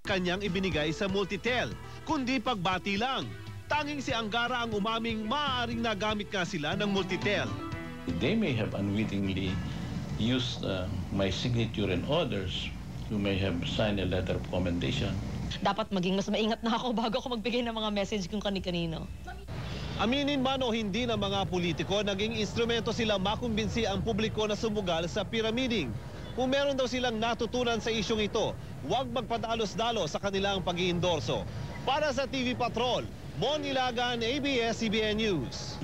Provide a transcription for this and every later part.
kanyang ibinigay sa Multitel, kundi pagbati lang. Tanging si Angara ang umaming maaaring nagamit nga sila ng Multitel. They may have unwittingly used my signature and others who may have signed a letter of commendation. Dapat maging mas maingat na ako bago ako magbigay ng mga message kung kani-kanino. Aminin man o hindi ng mga politiko, naging instrumento sila makumbinsi ang publiko na sumugal sa pyramiding. Kung meron daw silang natutunan sa isyong ito, huwag magpadalos-dalo sa kanilang pag-iendorso. Para sa TV Patrol, Mon Ilagan, ABS-CBN News.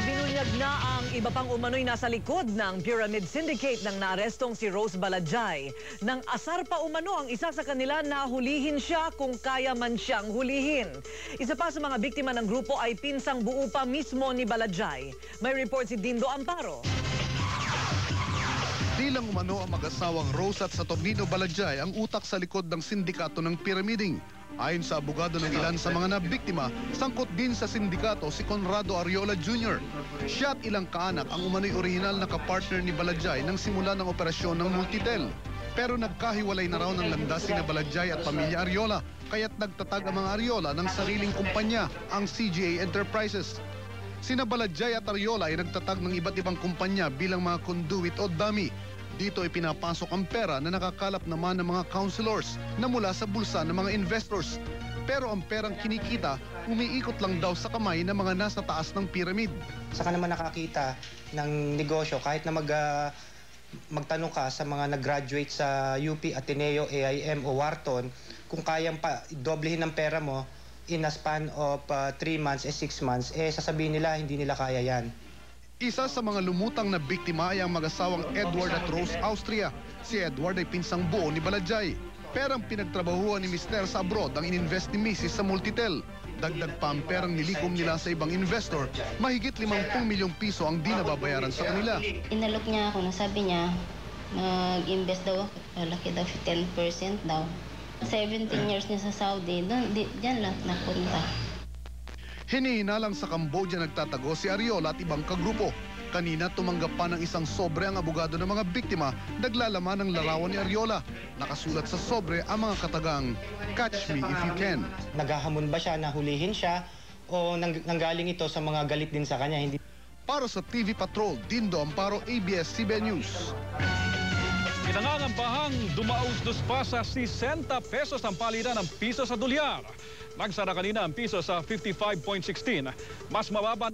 Ibinunyag na ang iba pang umano'y nasa likod ng Pyramid Syndicate ng naarestong si Rose Balajay. Nang asar pa umano ang isa sa kanila na hulihin siya kung kaya man siyang hulihin. Isa pa sa mga biktima ng grupo ay pinsang buo pa mismo ni Balajay. May report si Dindo Amparo. Bilang umano ang mag-asawang Rose at Saturnino Balajay ang utak sa likod ng sindikato ng pyramiding. Ayon sa abogado ng ilan sa mga nabiktima, sangkot din sa sindikato si Conrado Ariola Jr. Siya at ilang kaanak ang umano'y orihinal na kapartner ni Balajay nang simula ng operasyon ng Multitel. Pero nagkahiwalay na raw ng landas sina Balajay at pamilya Ariola, kaya't nagtatag ang mga Ariola ng sariling kumpanya, ang CGA Enterprises. Sina Balajay at Ariola ay nagtatag ng iba't ibang kumpanya bilang mga conduit o dummy. Dito ay pinapasok ang pera na nakakalap naman ng mga councilors na mula sa bulsa ng mga investors. Pero ang perang kinikita, umiikot lang daw sa kamay ng mga nasa taas ng pyramid. Saka naman nakakita ng negosyo kahit na magtanong ka sa mga nag-graduate sa UP, Ateneo, AIM o Wharton, kung kayang pa doblehin ng pera mo in a span of 3 months, 6 months, sasabihin nila hindi nila kaya yan. Isa sa mga lumutang na biktima ay ang mag-asawang Edward at Rose Austria. Si Edward ay pinsang buo ni Balajay. Perang pinagtrabahuan ni Mister sa abroad ang ininvest ni Mrs. sa Multitel. Dagdag pa ang perang nilikom nila sa ibang investor, mahigit 50 milyong piso ang di nababayaran sa kanila. Inalok niya ako, sabi niya, nag-invest daw, laki daw 10% daw. 17 years niya sa Saudi, diyan lang napunta. Hinihinalang sa Cambodia nagtatago si Ariola at ibang kagrupo. Kanina tumanggap pa ng isang sobre ang abogado ng mga biktima, naglalaman ng larawan ni Ariola. Nakasulat sa sobre ang mga katagang, "Catch me if you can." Naghahamon ba siya na hulihin siya o nanggaling ito sa mga galit din sa kanya? Hindi. Para sa TV Patrol, Dindo Amparo, ABS-CBN News. Pinangangambahang dumausdos pa sa 60 pesos ang palitan ng piso sa dolyar. Nagsara kanina ang piso sa 55.16. Mas mababa